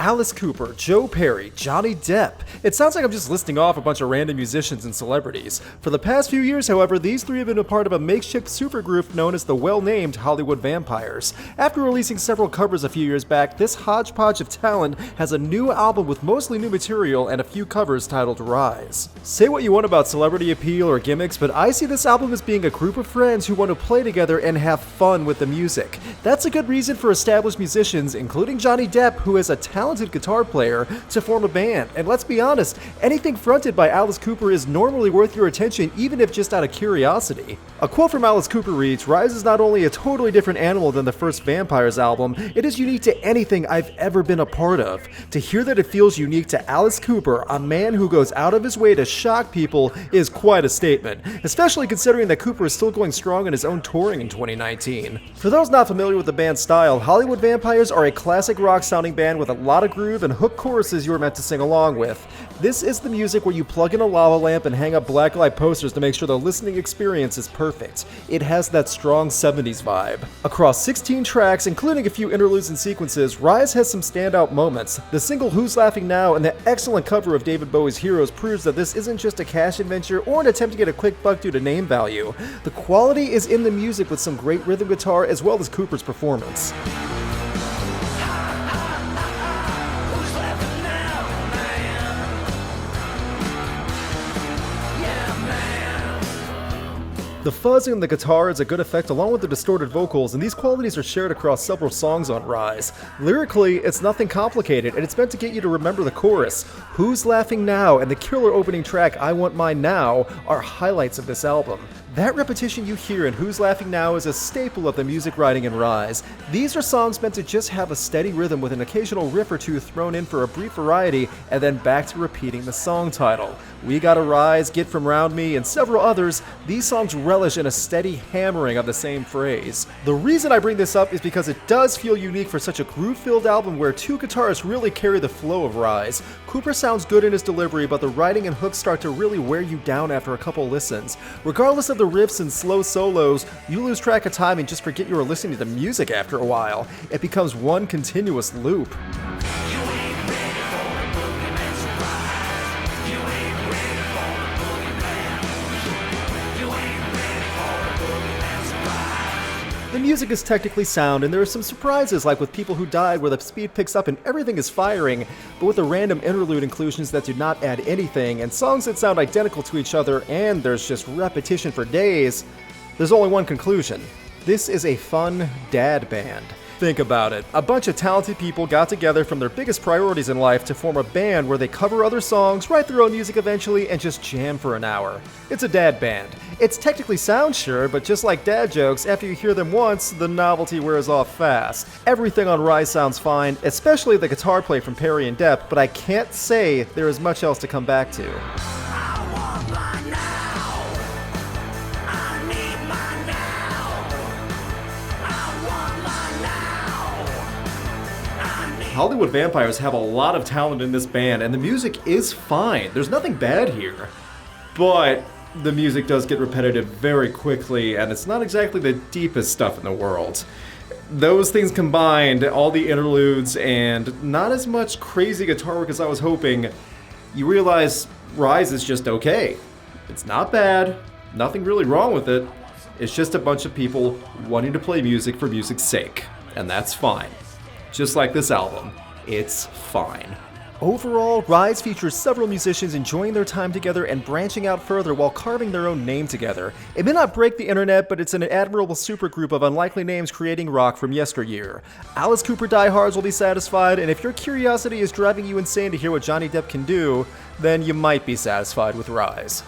Alice Cooper, Joe Perry, Johnny Depp. It sounds like I'm just listing off a bunch of random musicians and celebrities. For the past few years, however, these three have been a part of a makeshift supergroup known as the well-named Hollywood Vampires. After releasing several covers a few years back, this hodgepodge of talent has a new album with mostly new material and a few covers titled Rise. Say what you want about celebrity appeal or gimmicks, but I see this album as being a group of friends who want to play together and have fun with the music. That's a good reason for established musicians, including Johnny Depp, who is a talented guitar player, to form a band. And let's be honest, anything fronted by Alice Cooper is normally worth your attention, even if just out of curiosity. A quote from Alice Cooper reads, "Rise is not only a totally different animal than the first Vampires album, it is unique to anything I've ever been a part of. To hear that it feels unique to Alice Cooper, a man who goes out of his way to shock people, is quite a statement, especially considering that Cooper is still going strong in his own touring in 2019. For those not familiar with the band's style, Hollywood Vampires are a classic rock-sounding band with a lot of groove and hook choruses you are meant to sing along with. This is the music where you plug in a lava lamp and hang up blacklight posters to make sure the listening experience is perfect. It has that strong 70s vibe. Across 16 tracks, including a few interludes and sequences, Rise has some standout moments. The single Who's Laughing Now and the excellent cover of David Bowie's Heroes proves that this isn't just a cash adventure or an attempt to get a quick buck due to name value. The quality is in the music with some great rhythm guitar as well as Cooper's performance. The fuzz in the guitar is a good effect along with the distorted vocals, and these qualities are shared across several songs on Rise. Lyrically, it's nothing complicated, and it's meant to get you to remember the chorus. Who's Laughing Now and the killer opening track I Want Mine Now are highlights of this album. That repetition you hear in Who's Laughing Now is a staple of the music writing in Rise. These are songs meant to just have a steady rhythm with an occasional riff or two thrown in for a brief variety, and then back to repeating the song title. We Gotta Rise, Get From Round Me, and several others, these songs relish in a steady hammering of the same phrase. The reason I bring this up is because it does feel unique for such a groove-filled album where two guitarists really carry the flow of Rise. Cooper sounds good in his delivery, but the writing and hooks start to really wear you down after a couple listens. Regardless of the riffs and slow solos, you lose track of time and just forget you were listening to music after a while. It becomes one continuous loop. The music is technically sound, and there are some surprises, like with People Who Died, where the speed picks up and everything is firing, but with the random interlude inclusions that do not add anything, and songs that sound identical to each other, and there's just repetition for days, there's only one conclusion. This is a fun dad band. Think about it. A bunch of talented people got together from their biggest priorities in life to form a band where they cover other songs, write their own music eventually, and just jam for an hour. It's a dad band. It's technically sound, sure, but just like dad jokes, after you hear them once, the novelty wears off fast. Everything on Rise sounds fine, especially the guitar play from Perry and Depp, but I can't say there is much else to come back to. Hollywood Vampires have a lot of talent in this band, and the music is fine. There's nothing bad here. But the music does get repetitive very quickly, and it's not exactly the deepest stuff in the world. Those things combined, all the interludes, and not as much crazy guitar work as I was hoping, you realize Rise is just okay. It's not bad, nothing really wrong with it. It's just a bunch of people wanting to play music for music's sake, and that's fine. Just like this album, it's fine. Overall, Rise features several musicians enjoying their time together and branching out further while carving their own name together. It may not break the internet, but it's an admirable supergroup of unlikely names creating rock from yesteryear. Alice Cooper diehards will be satisfied, and if your curiosity is driving you insane to hear what Johnny Depp can do, then you might be satisfied with Rise.